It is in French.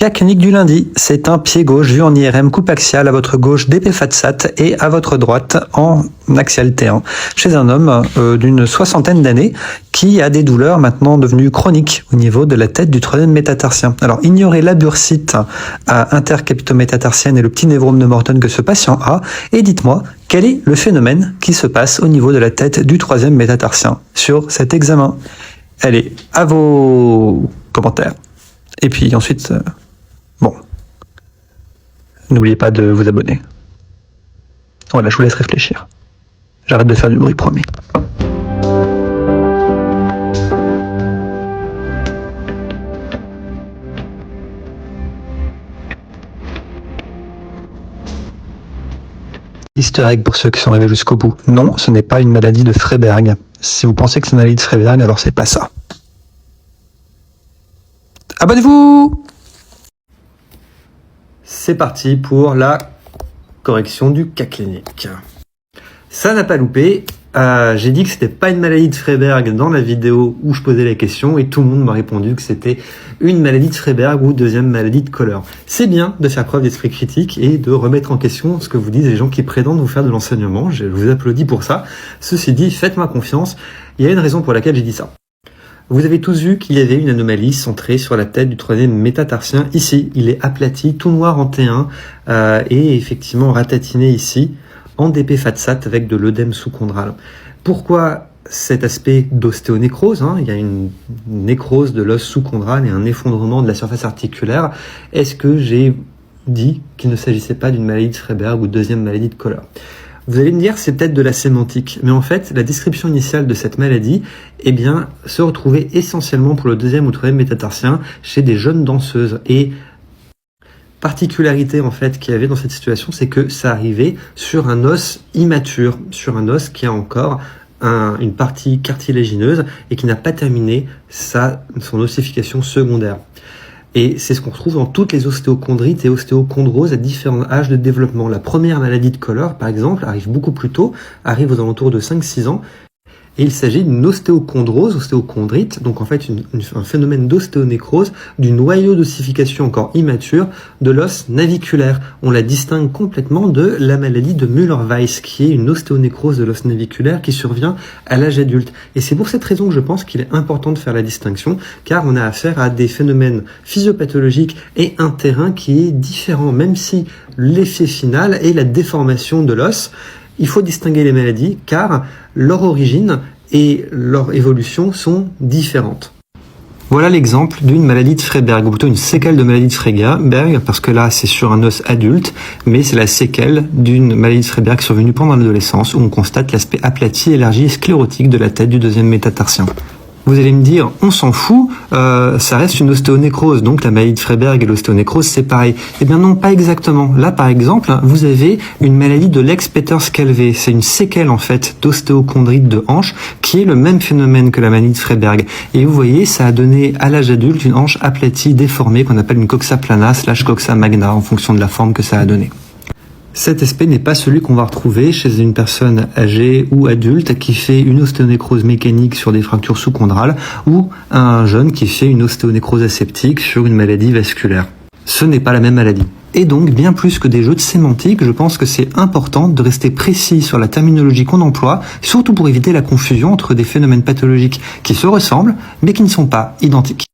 Cas clinique du lundi, c'est un pied gauche vu en IRM coupe axiale, à votre gauche DP Fatsat et à votre droite en axial T1, chez un homme d'une soixantaine d'années qui a des douleurs maintenant devenues chroniques au niveau de la tête du troisième métatarsien. Alors ignorez la bursite intercapitométatarsienne et le petit névrome de Morton que ce patient a et dites-moi quel est le phénomène qui se passe au niveau de la tête du troisième métatarsien sur cet examen. Allez, à vos commentaires. Et puis ensuite... Bon, n'oubliez pas de vous abonner. Voilà, je vous laisse réfléchir. J'arrête de faire du bruit, promis. Easter egg pour ceux qui sont arrivés jusqu'au bout. Non, ce n'est pas une maladie de Freiberg. Si vous pensez que c'est une maladie de Freiberg, alors c'est pas ça. Abonnez-vous! C'est parti pour la correction du cas clinique. Ça n'a pas loupé. J'ai dit que c'était pas une maladie de Freiberg dans la vidéo où je posais la question et tout le monde m'a répondu que c'était une maladie de Freiberg ou deuxième maladie de Koller. C'est bien de faire preuve d'esprit critique et de remettre en question ce que vous disent les gens qui prétendent vous faire de l'enseignement. Je vous applaudis pour ça. Ceci dit, faites-moi confiance. Il y a une raison pour laquelle j'ai dit ça. Vous avez tous vu qu'il y avait une anomalie centrée sur la tête du troisième métatarsien. Ici, il est aplati, tout noir en T1 et effectivement ratatiné ici en DP Fatsat avec de l'œdème sous-chondral. Pourquoi cet aspect d'ostéonécrose, il y a une nécrose de l'os sous-chondral et un effondrement de la surface articulaire. Est-ce que j'ai dit qu'il ne s'agissait pas d'une maladie de Freiberg ou deuxième maladie de Koller? Vous allez me dire, c'est peut-être de la sémantique, mais en fait, la description initiale de cette maladie, se retrouvait essentiellement pour le deuxième ou troisième métatarsien chez des jeunes danseuses. Et particularité en fait qu'il y avait dans cette situation, c'est que ça arrivait sur un os immature, sur un os qui a encore une partie cartilagineuse et qui n'a pas terminé son ossification secondaire. Et c'est ce qu'on retrouve dans toutes les ostéochondrites et ostéochondroses à différents âges de développement. La première maladie de Koller, par exemple, arrive beaucoup plus tôt, arrive aux alentours de 5-6 ans. Et il s'agit d'une ostéochondrose, ostéochondrite, donc en fait un phénomène d'ostéonécrose du noyau d'ossification encore immature de l'os naviculaire. On la distingue complètement de la maladie de Müller-Weiss, qui est une ostéonécrose de l'os naviculaire qui survient à l'âge adulte. Et c'est pour cette raison que je pense qu'il est important de faire la distinction, car on a affaire à des phénomènes physiopathologiques et un terrain qui est différent, même si l'effet final est la déformation de l'os. Il faut distinguer les maladies car leur origine et leur évolution sont différentes. Voilà l'exemple d'une maladie de Freiberg, ou plutôt une séquelle de maladie de Freiberg, parce que là c'est sur un os adulte, mais c'est la séquelle d'une maladie de Freiberg survenue pendant l'adolescence où on constate l'aspect aplati, élargi et sclérotique de la tête du deuxième métatarsien. Vous allez me dire, on s'en fout, ça reste une ostéonécrose, donc la maladie de Freiberg et l'ostéonécrose, c'est pareil. Eh bien non, pas exactement. Là, par exemple, vous avez une maladie de Lex-Peters-Calvé. C'est une séquelle, en fait, d'ostéochondrite de hanche, qui est le même phénomène que la maladie de Freiberg. Et vous voyez, ça a donné à l'âge adulte une hanche aplatie, déformée, qu'on appelle une coxa plana / coxa magna, en fonction de la forme que ça a donné. Cet aspect n'est pas celui qu'on va retrouver chez une personne âgée ou adulte qui fait une ostéonécrose mécanique sur des fractures sous-chondrales ou un jeune qui fait une ostéonécrose aseptique sur une maladie vasculaire. Ce n'est pas la même maladie. Et donc, bien plus que des jeux de sémantique, je pense que c'est important de rester précis sur la terminologie qu'on emploie, surtout pour éviter la confusion entre des phénomènes pathologiques qui se ressemblent, mais qui ne sont pas identiques.